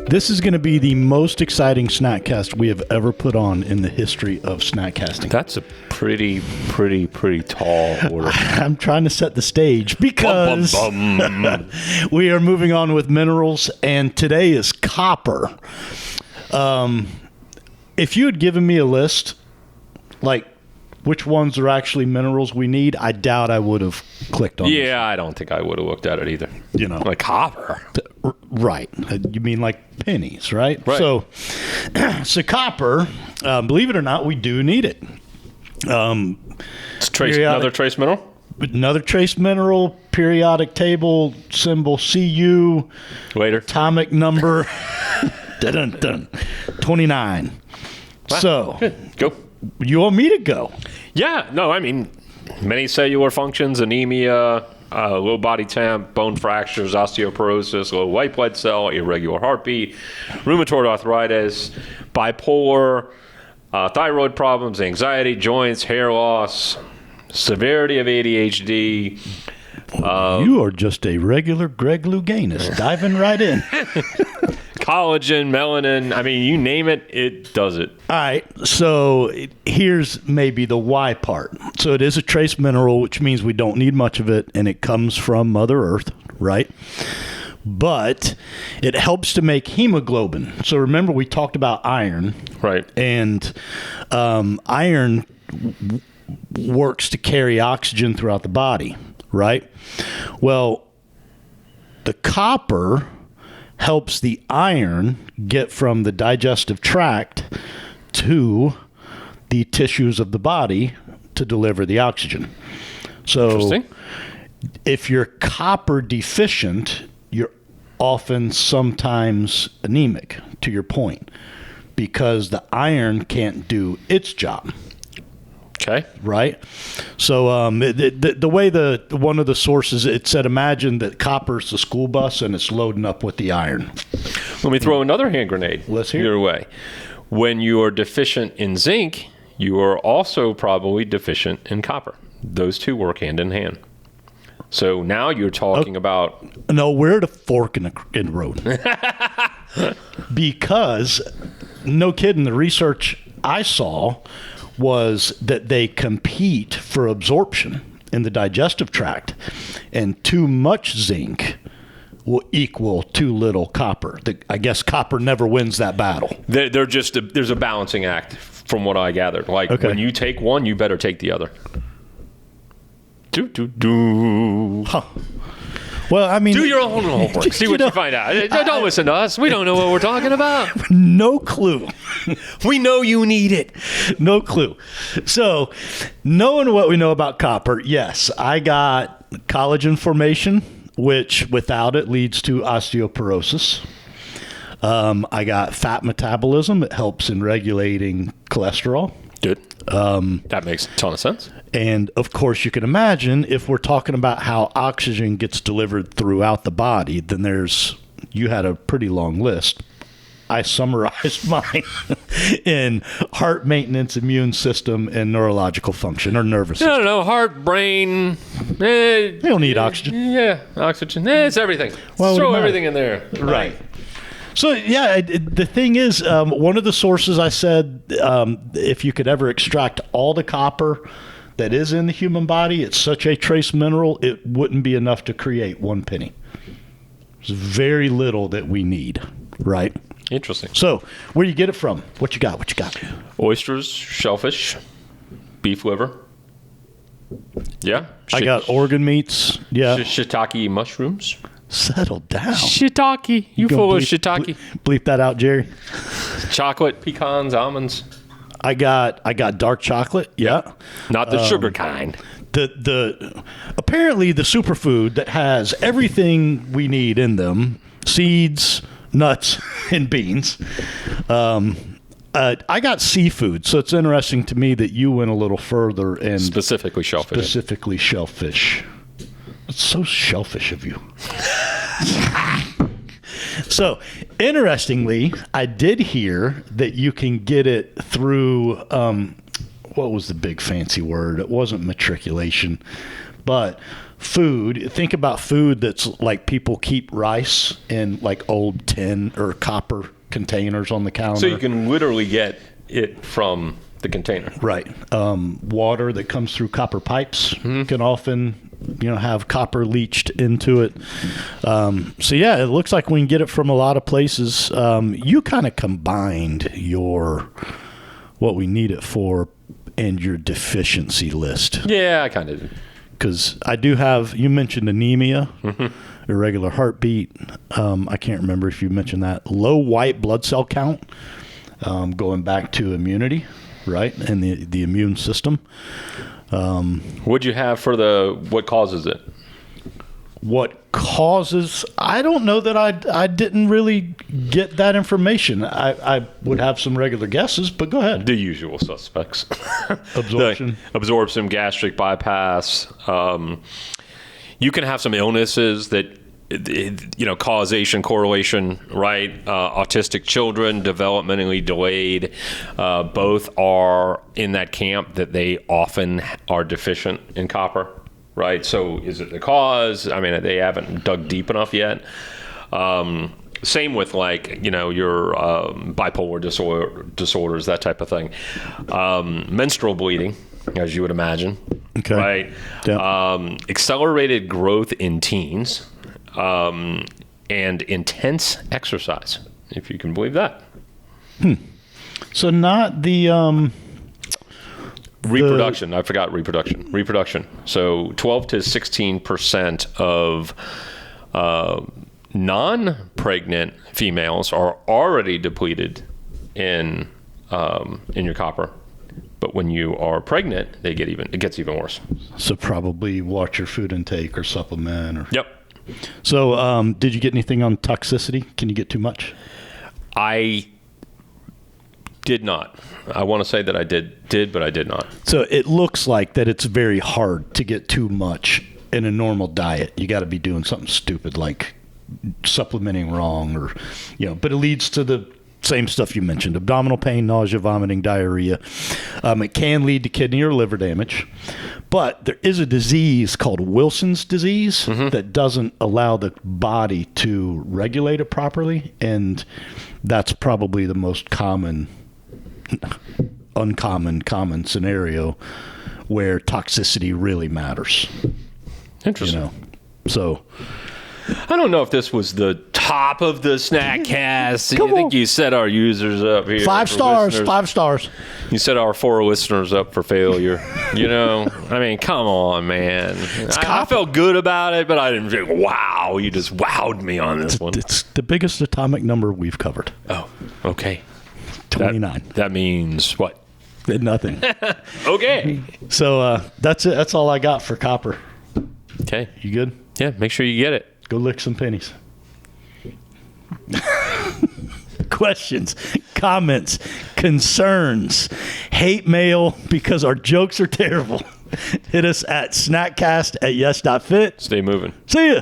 This is going to be the most exciting snackcast we have ever put on in the history of snackcasting. That's a pretty tall order. I'm trying to set the stage because we are moving on with minerals, and today is copper. If you had given me a list, like which ones are actually minerals we need, I doubt I would have clicked on Yeah, I don't think I would have looked at it either. You know, like copper. Right. You mean like pennies, right? Right. So copper, believe it or not, we do need it. It's another trace mineral? Another trace mineral, periodic table, symbol CU. Later. Atomic number 29. Wow. So, good. Go. You want me to go? Yeah. No, I mean, many cellular functions, anemia, low body temp, bone fractures, osteoporosis, low white blood cell, irregular heartbeat, rheumatoid arthritis, bipolar, thyroid problems, anxiety, joints, hair loss, severity of ADHD. You are just a regular Greg Louganis, diving right in. Collagen, melanin, I mean, you name it, it does it. All right, so here's maybe the why part. So it is a trace mineral, which means we don't need much of it, and it comes from Mother Earth, right? But it helps to make hemoglobin. So remember, we talked about iron. Right. And iron works to carry oxygen throughout the body, right? Well, the copper helps the iron get from the digestive tract to the tissues of the body to deliver the oxygen. So if you're copper deficient, you're often sometimes anemic, to your point, because the iron can't do its job. Okay. Right. So the way one of the sources, it said, imagine that copper's the school bus and it's loading up with the iron. Let me throw another hand grenade your way. When you are deficient in zinc, you are also probably deficient in copper. Those two work hand in hand. So now you're talking about... No, we're at a fork in the road. Because, no kidding, the research I saw was that they compete for absorption in the digestive tract, and too much zinc will equal too little copper. I guess copper never wins that battle. There's a balancing act from what I gathered. Like when you take one, you better take the other. Huh. Well, I mean, do your own homework. See what you find out. Don't listen to us. We don't know what we're talking about. No clue. We know you need it. No clue. So, knowing what we know about copper, yes, I got collagen formation, which without it leads to osteoporosis. I got fat metabolism. It helps in regulating cholesterol. Good. That makes a ton of sense. And, of course, you can imagine if we're talking about how oxygen gets delivered throughout the body, then you had a pretty long list. I summarized mine in heart maintenance, immune system, and neurological function or nervous system. No, heart, brain. They don't need oxygen. Yeah, oxygen. It's everything. Throw everything in there. Right. So, yeah, the thing is, one of the sources I said, if you could ever extract all the copper that is in the human body, it's such a trace mineral, it wouldn't be enough to create one penny. There's very little that we need, right? Interesting. So, where do you get it from? What you got? Oysters, shellfish, beef liver. Yeah. I got organ meats. Yeah. Shiitake mushrooms. Settle down. Shiitake. You full of shiitake. Bleep that out, Jerry. Chocolate, pecans, almonds. I got dark chocolate. Yeah. Not the sugar kind. The apparently the superfood that has everything we need in them: seeds, nuts, and beans. I got seafood, so it's interesting to me that you went a little further and specifically shellfish. It's so shellfish of you. So, interestingly, I did hear that you can get it through, what was the big fancy word? It wasn't matriculation, but food. Think about food that's like people keep rice in like old tin or copper containers on the counter. So you can literally get it from the container. Right. Water that comes through copper pipes can often, have copper leached into it. So yeah, it looks like we can get it from a lot of places. You kind of combined what we need it for and your deficiency list. Yeah, I kind of did. Because I do have, you mentioned anemia, irregular heartbeat. I can't remember if you mentioned that. Low white blood cell count, going back to immunity, right? And the immune system. What'd you have for what causes it? What causes, I don't know that I didn't really get that information. I would have some regular guesses, but go ahead. The usual suspects. Absorption. Absorption, gastric bypass. You can have some illnesses that, causation, correlation, right? Autistic children, developmentally delayed, both are in that camp that they often are deficient in copper. Right. So is it the cause? I mean, they haven't dug deep enough yet. Same with your bipolar disorders, that type of thing. Menstrual bleeding, as you would imagine. Okay. Right. Yep. Accelerated growth in teens, and intense exercise, if you can believe that. So not the... Reproduction. I forgot reproduction. Reproduction. So 12 to 16% of non-pregnant females are already depleted in your copper. But when you are pregnant, it gets even worse. So probably watch your food intake or supplement. Yep. So did you get anything on toxicity? Can you get too much? I did not. I want to say that I did, but I did not. So it looks like that it's very hard to get too much in a normal diet. You got to be doing something stupid like supplementing wrong but it leads to the same stuff you mentioned: abdominal pain, nausea, vomiting, diarrhea. It can lead to kidney or liver damage. But there is a disease called Wilson's disease that doesn't allow the body to regulate it properly. And that's probably the most common scenario where toxicity really matters. Interesting. So I don't know if this was the top of the snack cast. I think you set our users up here. 5 stars. 5 stars. You set our 4 listeners up for failure. I mean, come on, man. I felt good about it, but I didn't think, wow, you just wowed me on this one. It's the biggest atomic number we've covered. Oh, okay. 29. That means what? Nothing. Okay. So that's it. That's all I got for copper. Okay. You good? Yeah, make sure you get it. Go lick some pennies. Questions, comments, concerns, hate mail because our jokes are terrible. Hit us at snackcast@yes.fit. Stay moving. See ya.